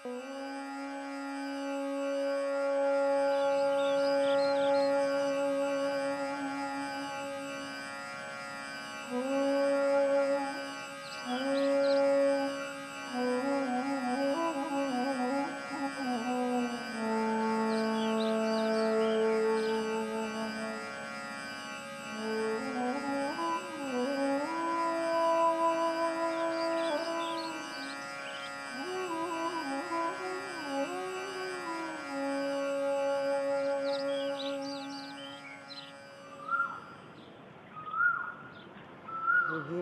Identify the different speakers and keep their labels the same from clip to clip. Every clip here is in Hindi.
Speaker 1: अब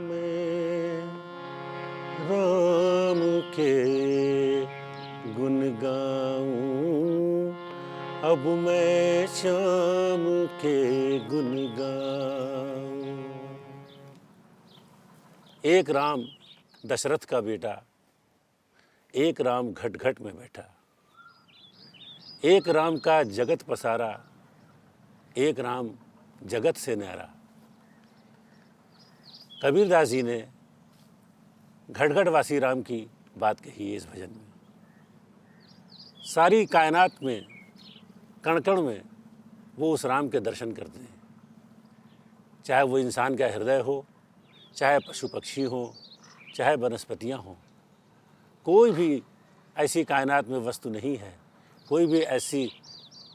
Speaker 1: मैं राम के गुण गाऊं, अब मैं श्याम के गुण गाऊं। एक राम दशरथ का बेटा, एक राम घट घट में बैठा, एक राम का जगत पसारा, एक राम जगत से न्यारा। कबीरदास जी ने घटघटवासी राम की बात कही है इस भजन में। सारी कायनात में, कण कण में वो उस राम के दर्शन करते हैं, चाहे वो इंसान का हृदय हो, चाहे पशु पक्षी हो, चाहे वनस्पतियाँ हों। कोई भी ऐसी कायनात में वस्तु नहीं है, कोई भी ऐसी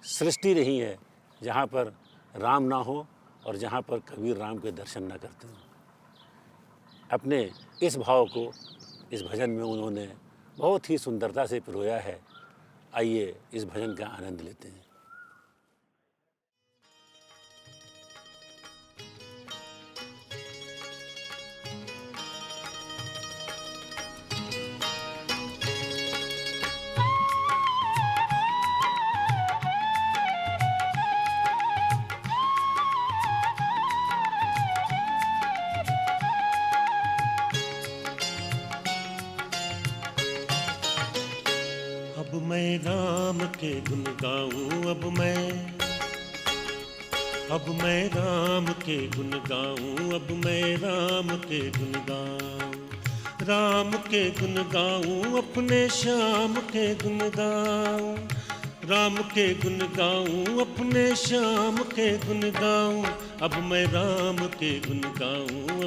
Speaker 1: सृष्टि नहीं है जहाँ पर राम ना हो और जहाँ पर कबीर राम के दर्शन ना करते हों। अपने इस भाव को इस भजन में उन्होंने बहुत ही सुंदरता से पिरोया है। आइए इस भजन का आनंद लेते हैं।
Speaker 2: अब मैं राम के गुण गाऊं, अब मैं राम के गुण गाऊं, अब मैं राम के गुण गाऊं, राम के गुण गाऊं, अपने श्याम के गुण गाऊं, राम के गुण गाऊं, अपने श्याम के गुण गाऊं। अब मैं राम के गुण गाऊं,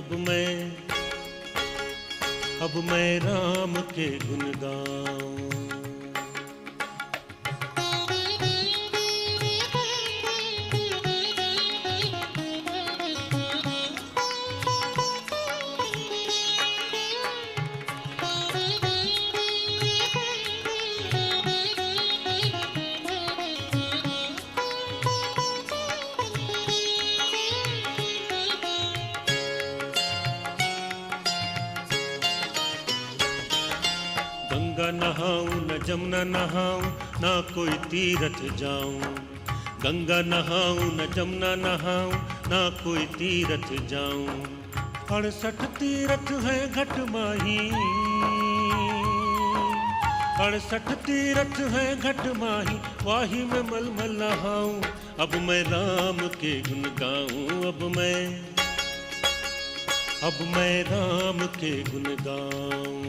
Speaker 2: अब मैं राम के गुण गाऊं। गंगा नहाऊं न जमुना नहाऊं, ना कोई तीरथ जाऊं। गंगा नहाऊं न जमुना नहाऊं, ना कोई तीरथ जाऊं। 68 तीरथ है घट माही, 68 तीरथ है घट माही, वाही में मलमल नहाऊं। अब मैं राम के गुण गाऊं, अब मैं राम के गुण गाऊं।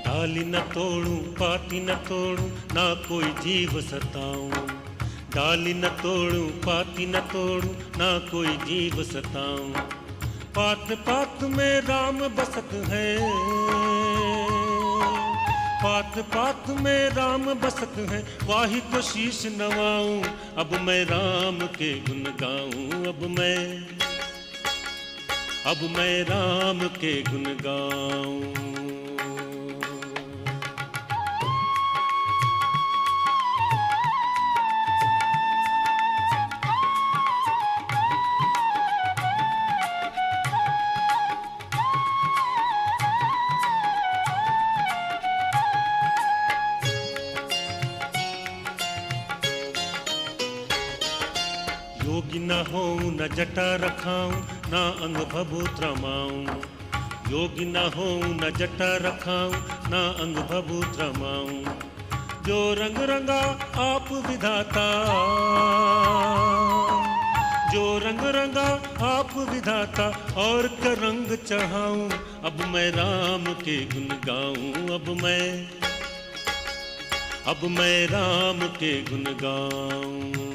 Speaker 2: डाली न तोड़ूं, पाती न तोड़ूं, ना कोई जीव सताऊं। डाली न तोड़ूं, पाती न तोड़ूं, ना कोई जीव सताऊं। पात पात में राम बसत है, पात पात में राम बसत है, वाही को शीश नवाऊं। अब मैं राम के गुण गाऊं, अब मैं राम के गुण गाऊं। योगी न होऊं न जटा रखाऊं ना अंग भभूत रमाऊं। योगी न होऊं न जटा रखाऊं ना अंग भभूत रमाऊं। जो रंग रंगा आप विधाता, जो रंग रंगा आप विधाता और का रंग चढ़ाऊं। अब मैं राम के गुण गाऊं, अब मैं राम के गुण गाऊं।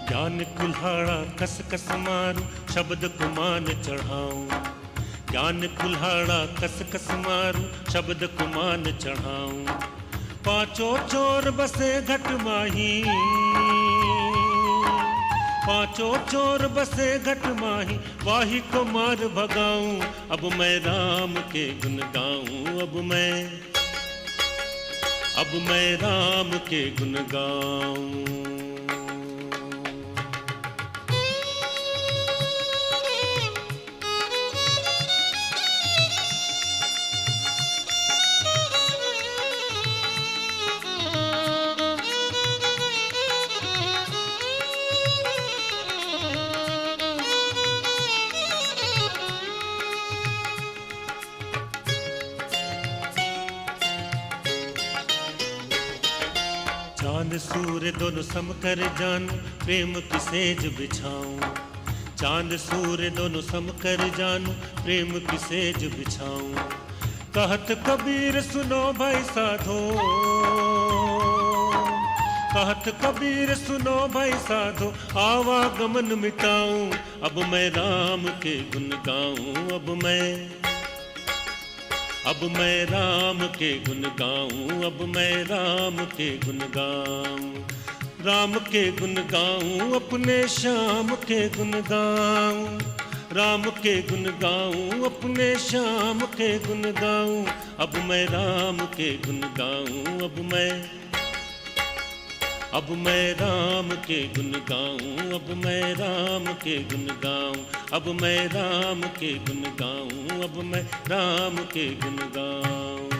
Speaker 2: ज्ञान कुल्हाड़ा कस कस मारूं शब्द को मान चढ़ाऊं। ज्ञान कुल्हाड़ा कस कस मारूं शब्द को मान चढ़ाऊं। पांचों चोर बसे घट माही, पांचों चोर बसे घट माही, वाही को मार भगाऊं। अब मैं राम के गुण गाऊं, अब मैं राम के गुण गाऊं। चांद सूर्य दोनों सम कर जानूं प्रेम की सेज बिछाऊं। चांद सूर्य दोनों सम कर जानूं प्रेम की सेज बिछाऊं। कहत कबीर सुनो भाई साधो, कहत कबीर सुनो भाई साधो, आवागमन मिटाऊं। अब मैं राम के गुण गाऊं, अब मैं राम के गुण गाऊं, अब मैं राम के गुण गाऊं। राम के गुण गाऊं अपने श्याम के गुण गाऊं। राम के गुण गाऊं अपने श्याम के गुण गाऊं। अब मैं राम के गुण गाऊं, अब मैं राम के गुण गाऊं, अब मैं राम के गुण गाऊं। अब मैं राम के गुण गाऊं, अब मैं राम के गुण गाऊं।